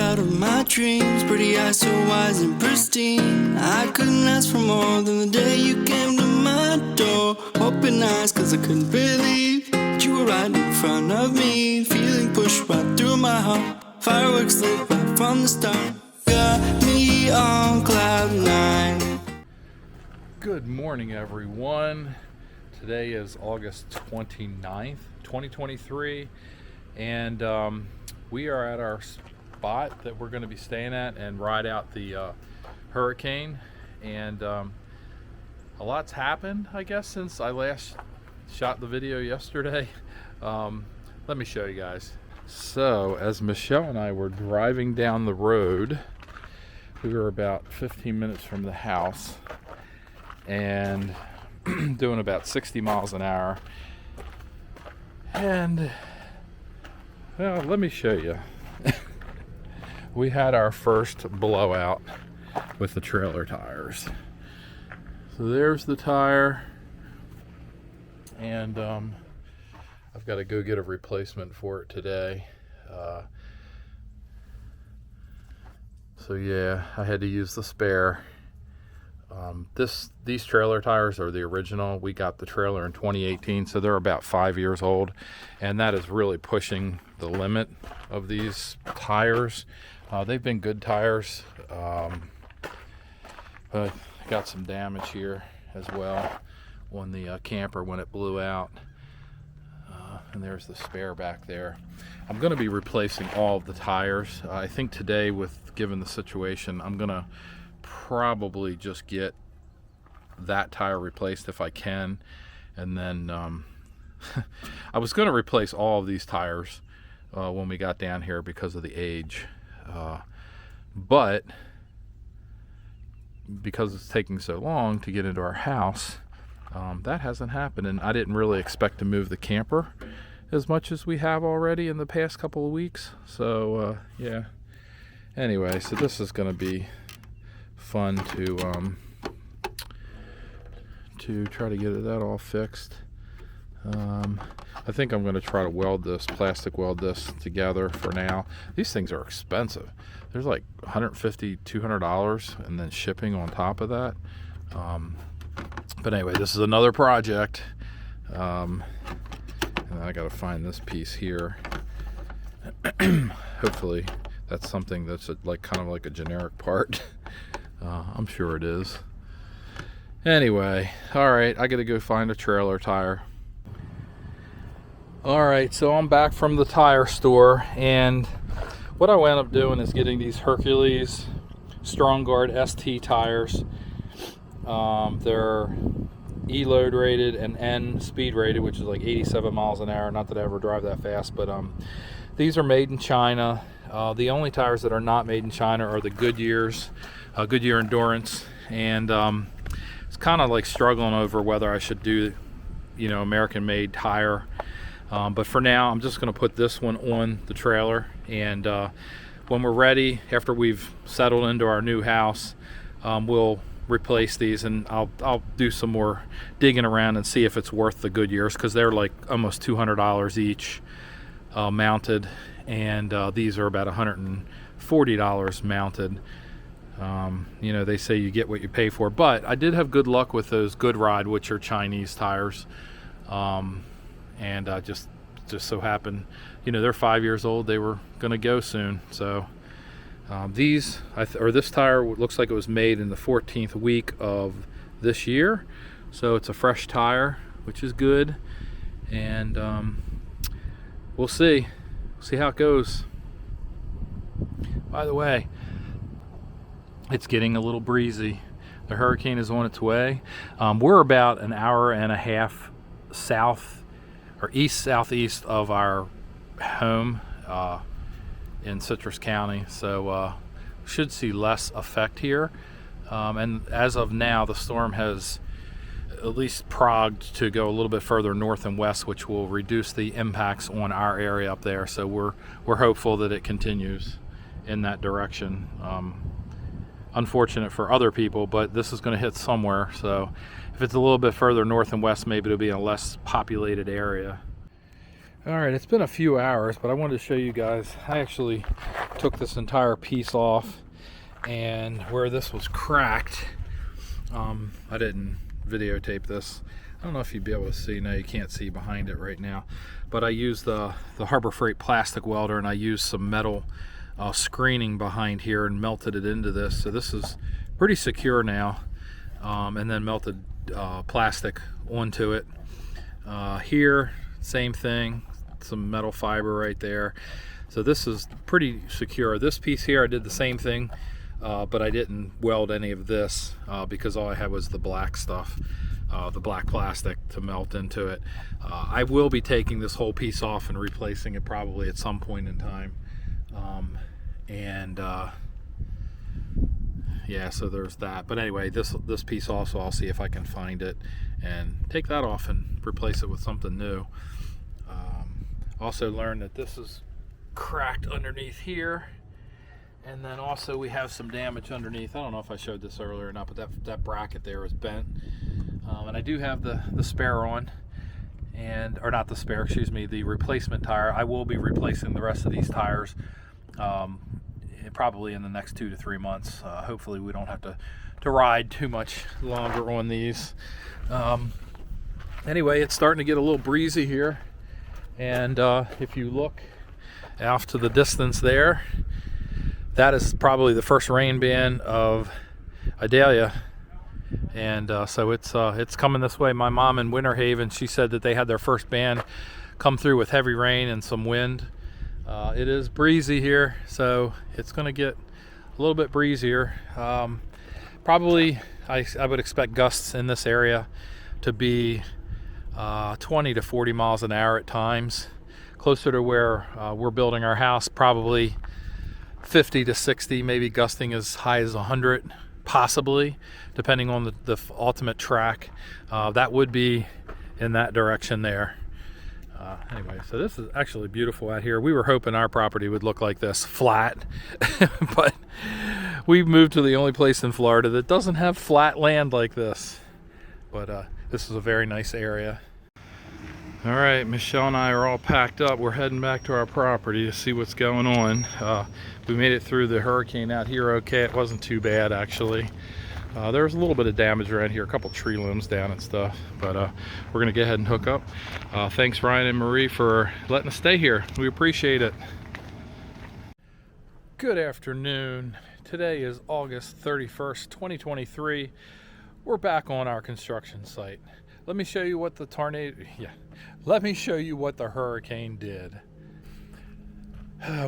out of my dreams. Pretty eyes so wise and pristine. I couldn't ask for more than the day you came to my door. Open eyes cause I couldn't believe that you were right in front of me. Feeling pushed right through my heart. Fireworks lit right from the start. Got me on cloud nine. Good morning, everyone. Today is August 29th, 2023, and we are at our spot that we're going to be staying at and ride out the hurricane. And a lot's happened, I guess, since I last shot the video yesterday. Let me show you guys. So, as Michelle and I were driving down the road, we were about 15 minutes from the house and doing about 60 miles an hour. And, well, let me show you. We had our first blowout with the trailer tires. So there's the tire. And I've got to go get a replacement for it today. So yeah, I had to use the spare. These trailer tires are the original. We got the trailer in 2018, so they're about 5 years old, and that is really pushing the limit of these tires. They've been good tires, but got some damage here as well on the camper when it blew out. And there's the spare back there. I'm going to be replacing all of the tires. I think today, given the situation, I'm going to probably just get that tire replaced if I can, and then I was going to replace all of these tires when we got down here because of the age, but because it's taking so long to get into our house, that hasn't happened, and I didn't really expect to move the camper as much as we have already in the past couple of weeks. So yeah, anyway, so this is going to be fun to try to get that all fixed. I think I'm going to try to plastic weld this together for now. These things are expensive. There's like $150, $200 and then shipping on top of that. But anyway, this is another project. And I got to find this piece here. Hopefully that's something that's kind of like a generic part. I'm sure it is. Anyway, alright, I gotta go find a trailer tire. Alright, so I'm back from the tire store, and what I wound up doing is getting these Hercules Strong Guard ST tires. They're E-load rated and N speed rated, which is like 87 miles an hour. Not that I ever drive that fast, but these are made in China. The only tires that are not made in China are the Goodyear Endurance, and it's kind of like struggling over whether I should do, American-made tire. But for now, I'm just going to put this one on the trailer, and when we're ready, after we've settled into our new house, we'll replace these, and I'll do some more digging around and see if it's worth the Goodyears, because they're like almost $200 each mounted, and these are about $140 mounted. They say you get what you pay for, but I did have good luck with those Good Ride, which are Chinese tires, and just so happened, they're 5 years old. They were going to go soon, so this tire looks like it was made in the 14th week of this year, so it's a fresh tire, which is good, and we'll see how it goes. By the way, it's getting a little breezy. The hurricane is on its way. We're about an hour and a half south or east-southeast of our home in Citrus County, so should see less effect here. And as of now, the storm has at least progged to go a little bit further north and west, which will reduce the impacts on our area up there. So we're hopeful that it continues in that direction. Unfortunate for other people, but this is going to hit somewhere. So if it's a little bit further north and west, maybe it'll be in a less populated area. All right, it's been a few hours, but I wanted to show you guys. I actually took took this entire piece off, and where this was cracked, I didn't videotape this. I don't know if you'd be able to see. No, you can't see behind it right now, but I used the Harbor Freight plastic welder, and I used some metal screening behind here and melted it into this. So this is pretty secure now, and then melted plastic onto it. Here, same thing, some metal fiber right there. So this is pretty secure. This piece here, I did the same thing, but I didn't weld any of this because all I had was the black stuff, the black plastic to melt into it. I will be taking this whole piece off and replacing it probably at some point in time. Yeah, so there's that. But anyway, this piece also, I'll see if I can find it and take that off and replace it with something new. Also learned that this is cracked underneath here, and then also we have some damage underneath. I don't know if I showed this earlier or not, but that bracket there is bent, and I do have the spare on, or not the spare, excuse me, the replacement tire. I will be replacing the rest of these tires probably in the next 2 to 3 months. Hopefully we don't have to ride too much longer on these. Anyway, it's starting to get a little breezy here, and if you look off to the distance there, that is probably the first rain band of Idalia, and so it's coming this way. My mom in Winter Haven, she said that they had their first band come through with heavy rain and some wind. It is breezy here, so it's going to get a little bit breezier. Probably I would expect gusts in this area to be 20 to 40 miles an hour at times. Closer to where we're building our house, probably 50 to 60, maybe gusting as high as 100, possibly, depending on the ultimate track. That would be in that direction there. Anyway, so this is actually beautiful out here. We were hoping our property would look like this, flat, but we've moved to the only place in Florida that doesn't have flat land like this. But this is a very nice area. All right, Michelle and I are all packed up. We're heading back to our property to see what's going on. We made it through the hurricane out here okay. It wasn't too bad, actually. There's a little bit of damage around here, a couple tree limbs down and stuff, but we're gonna go ahead and hook up. Thanks Ryan and Marie for letting us stay here. We appreciate it. Good afternoon. Today is August 31st, 2023. We're back on our construction site. Let me show you what the let me show you what the hurricane did.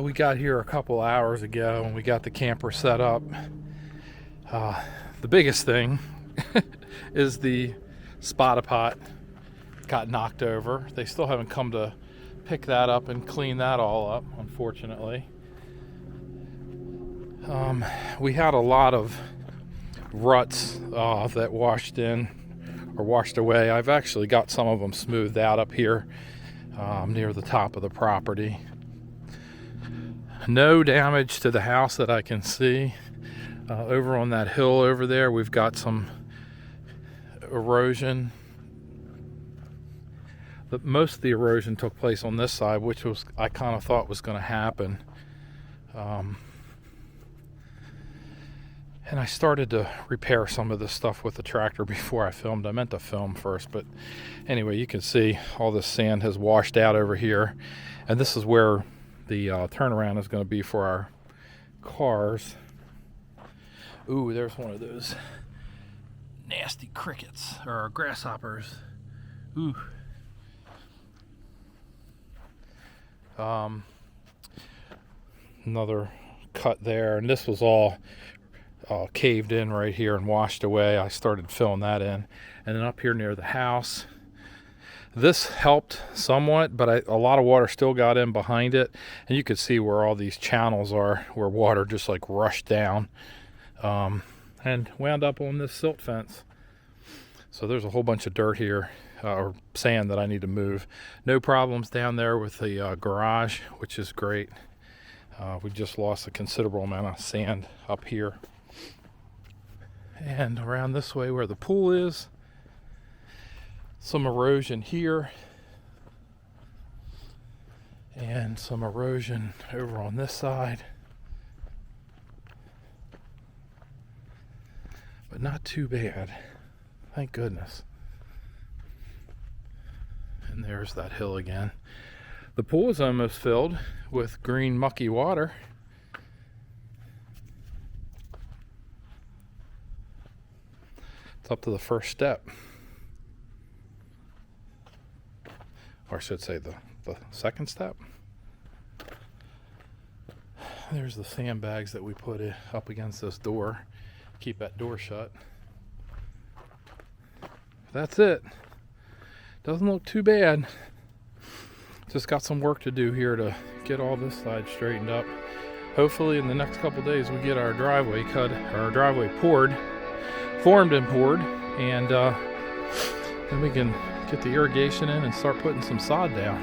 We got here a couple hours ago and we got the camper set up. The biggest thing is the spotter pot got knocked over. They still haven't come to pick that up and clean that all up, unfortunately. We had a lot of ruts that washed in or washed away. I've actually got some of them smoothed out up here near the top of the property. No damage to the house that I can see. Over on that hill over there, we've got some erosion. But most of the erosion took place on this side, which was I kind of thought was going to happen. And I started to repair some of this stuff with the tractor before I filmed. I meant to film first, but anyway, you can see all this sand has washed out over here. And this is where the turnaround is going to be for our cars. Ooh, there's one of those nasty crickets or grasshoppers. Ooh. Another cut there, and this was all caved in right here and washed away. I started filling that in. And then up here near the house, this helped somewhat, but a lot of water still got in behind it. And you could see where all these channels are, where water just like rushed down. And wound up on this silt fence. So there's a whole bunch of dirt here, or sand that I need to move. No problems down there with the garage, which is great. We just lost a considerable amount of sand up here. And around this way where the pool is, some erosion here. And some erosion over on this side. but not too bad. Thank goodness. And there's that hill again. The pool is almost filled with green mucky water. It's up to the first step. Or I should say the second step. There's the sandbags that we put up against this door. Keep that door shut. That's it. Doesn't look too bad. Just got some work to do here to get all this side straightened up. Hopefully in the next couple days we get our driveway formed and poured, and then we can get the irrigation in and start putting some sod down.